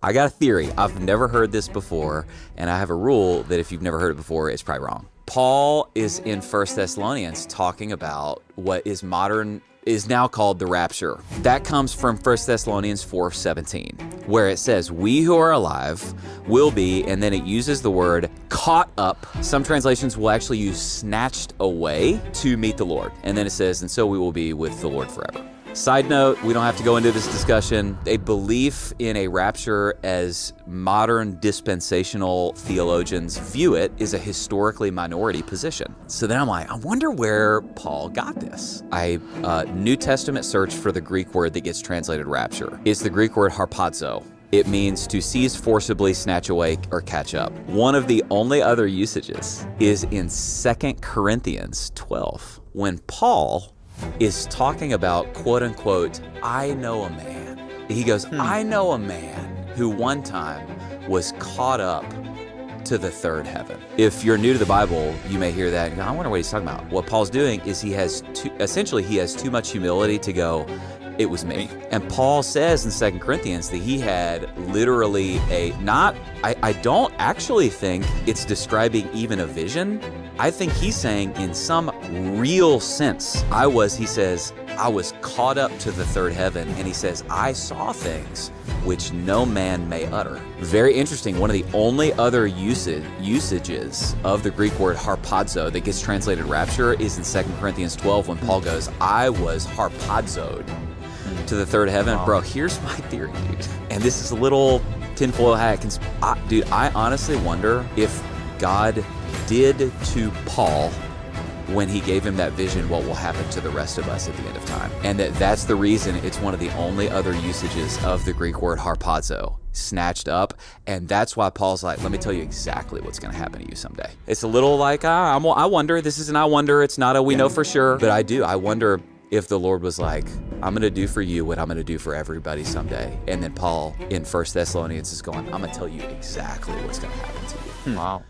I got a theory. I've never heard this before, and I have a rule that if you've never heard it before, it's probably wrong. Paul is in 1 Thessalonians talking about what is now called the rapture. That comes from 1 Thessalonians 4:17, where it says, we who are alive will be, and then it uses the word caught up. Some translations will actually use snatched away to meet the Lord. And then it says, and so we will be with the Lord forever. Side note, we don't have to go into this discussion. A belief in a rapture as modern dispensational theologians view it is a historically minority position. So then I'm like, I wonder where Paul got this. I New Testament searched for the Greek word that gets translated rapture. It's the Greek word harpazo. It means to seize forcibly, snatch away, or catch up. One of the only other usages is in 2 Corinthians 12, when Paul is talking about, quote unquote, I know a man. He goes, I know a man who one time was caught up to the third heaven. If you're new to the Bible, you may hear that and go, I wonder what he's talking about. What Paul's doing is he has too much humility to go, it was me. And Paul says in 2 Corinthians that he had literally I don't actually think it's describing even a vision. I think he's saying in some real sense, he says, I was caught up to the third heaven. And he says, I saw things which no man may utter. Very interesting. One of the only other usages of the Greek word harpazo that gets translated rapture is in 2 Corinthians 12 when Paul goes, I was harpazoed to the third heaven. Wow. Bro, here's my theory, dude. And this is a little tinfoil hat. Dude, I honestly wonder if God did to Paul when he gave him that vision what will happen to the rest of us at the end of time. And that's the reason it's one of the only other usages of the Greek word harpazo, snatched up. And that's why Paul's like, let me tell you exactly what's going to happen to you someday. It's a little like, I wonder. This is an I wonder. It's not a we know for sure. But I wonder if the Lord was like, I'm going to do for you what I'm going to do for everybody someday. And then Paul in 1 Thessalonians is going, I'm going to tell you exactly what's going to happen to you. Wow.